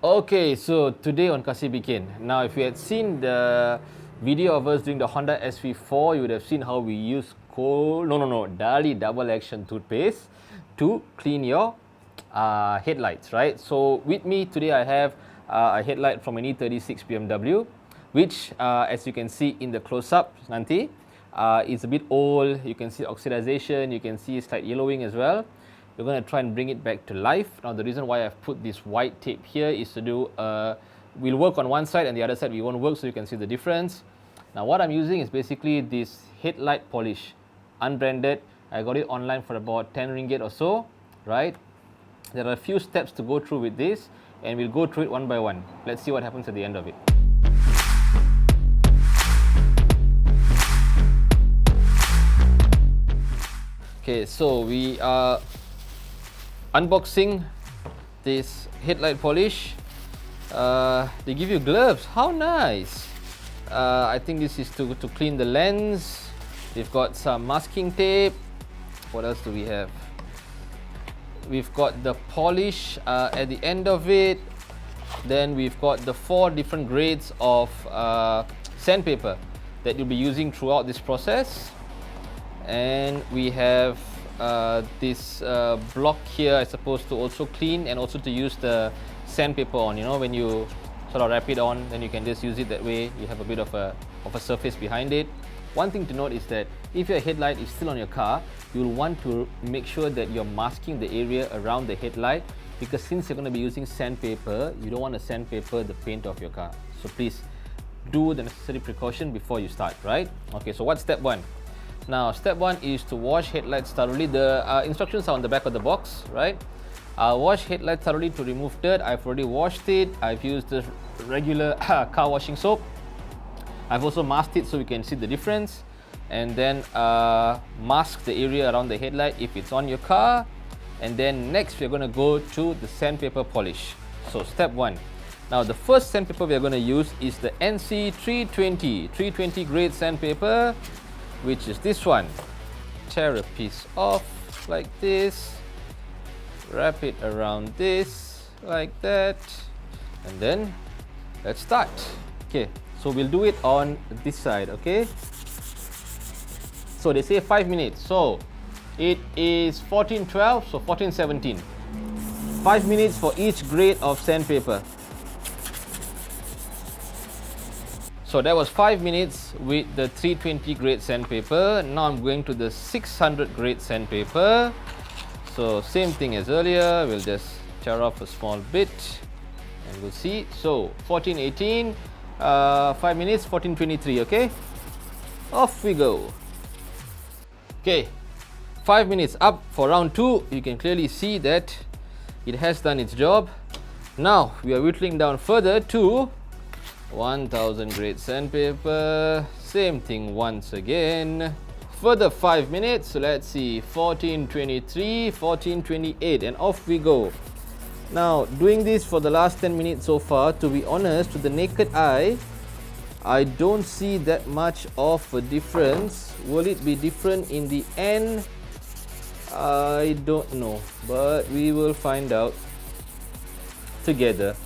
Okay, so today on Kasih Bikin. Now, if you had seen the video of us doing the Honda SV4, you would have seen how we use Dali double action toothpaste to clean your headlights, right? So with me today I have a headlight from an E36 BMW, which as you can see in the close-up nanti, it's a bit old. You can see oxidization, you can see slight yellowing as well. We're going to try and bring it back to life. Now the reason why I've put this white tape here is to do, we'll work on one side and the other side we won't work, so you can see the difference. Now what I'm using is basically this headlight polish, unbranded. I got it online for about 10 ringgit or so, right? There are a few steps to go through with this and we'll go through it one by one. Let's see what happens at the end of it. Okay, so we are unboxing this headlight polish. They give you gloves. How nice! I think this is to clean the lens. We've got some masking tape. What else do we have? We've got the polish at the end of it. Then we've got the 4 different grades of sandpaper that you'll be using throughout this process. And we have this block here, I suppose, to also clean and also to use the sandpaper on. You know, when you sort of wrap it on, then you can just use it that way. You have a bit of a surface behind it. One thing to note is that if your headlight is still on your car, you'll want to make sure that you're masking the area around the headlight, because since you're going to be using sandpaper, you don't want to sandpaper the paint of your car. So please do the necessary precaution before you start, right? Okay, so what's step 1? Now, step 1 is to wash headlights thoroughly. The instructions are on the back of the box, right? Wash headlights thoroughly to remove dirt. I've already washed it. I've used the regular car washing soap. I've also masked it so we can see the difference. And then mask the area around the headlight if it's on your car. And then next we're going to go to the sandpaper polish. So step 1. Now the first sandpaper we're going to use is the NC 320 grade sandpaper, which is this one. Tear a piece off like this, wrap it around this like that, and then let's start. Okay, so we'll do it on this side. Okay, so they say 5 minutes, so it is 1412, so 1417. 5 minutes for each grade of sandpaper. So that was 5 minutes with the 320 grade sandpaper. Now I'm going to the 600 grade sandpaper. So same thing as earlier, we'll just tear off a small bit and we'll see. So 1418, 5 minutes, 1423, okay? Off we go. Okay, 5 minutes up for round 2. You can clearly see that it has done its job. Now we are whittling down further to 1000 grade sandpaper. Same thing once again. Further 5 minutes. So let's see, 1423, 1428, and off we go. Now, doing this for the last 10 minutes so far, to be honest, to the naked eye, I don't see that much of a difference. Will it be different in the end? I don't know, but we will find out together.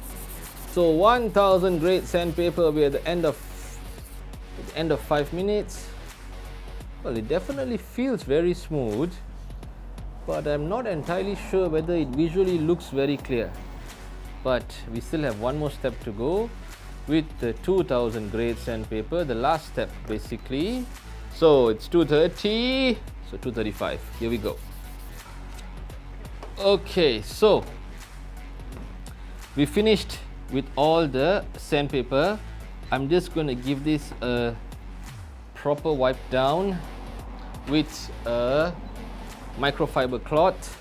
So 1000 grade sandpaper, we're at the end of 5 minutes. Well, it definitely feels very smooth, but I'm not entirely sure whether it visually looks very clear. But we still have one more step to go with the 2000 grade sandpaper, the last step basically. So it's 230, so 235. Here we go. Okay, so we finished with all the sandpaper. I'm just going to give this a proper wipe down with a microfiber cloth.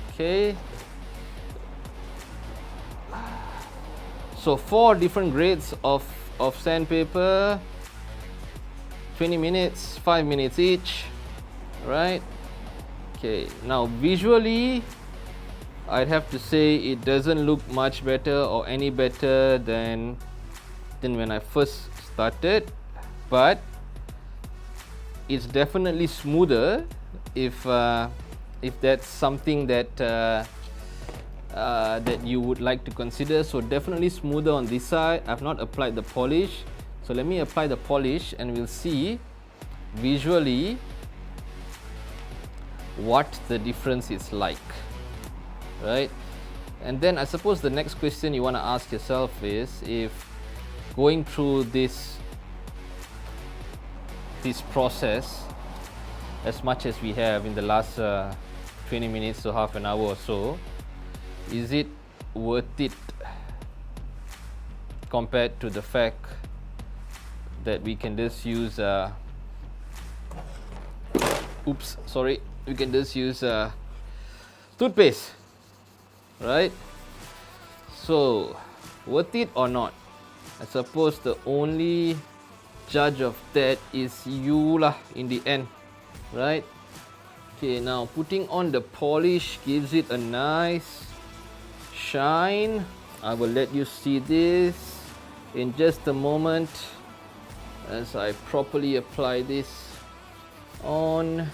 Okay, so 4 different grades of sandpaper, 20 minutes, 5 minutes each, right? Okay, now visually I'd have to say it doesn't look much better or any better than when I first started, but it's definitely smoother if that's something that that you would like to consider. So definitely smoother on this side. I've not applied the polish, so let me apply the polish and we'll see visually what the difference is like, right? And then I suppose the next question you want to ask yourself is, if going through this process as much as we have in the last 20 minutes to half an hour or so, is it worth it compared to the fact that we can just use we can just use toothpaste, right? So worth it or not? I suppose the only judge of that is you lah in the end, right? Okay, now putting on the polish gives it a nice shine. I will let you see this in just a moment as I properly apply this on.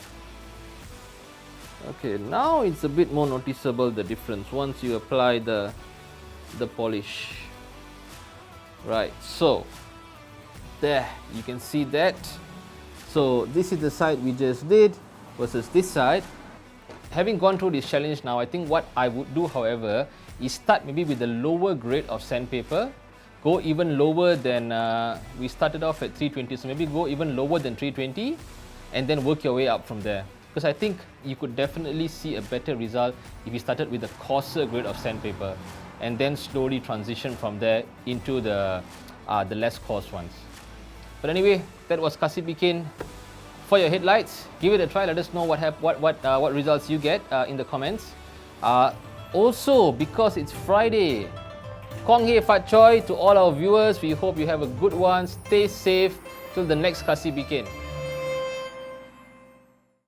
Okay, now it's a bit more noticeable, the difference, once you apply the polish. Right, so there, you can see that. So this is the side we just did versus this side. Having gone through this challenge now, I think what I would do, however, is start maybe with the lower grade of sandpaper. Go even lower than, we started off at 320, so maybe go even lower than 320 and then work your way up from there. Because I think you could definitely see a better result if you started with a coarser grade of sandpaper and then slowly transition from there into the less coarse ones. But anyway, that was kasih bikin for your headlights. Give it a try. Let us know what results you get in the comments. Also, because it's Friday, Kong Hei Fat Choi to all our viewers. We hope you have a good one. Stay safe till the next kasih bikin.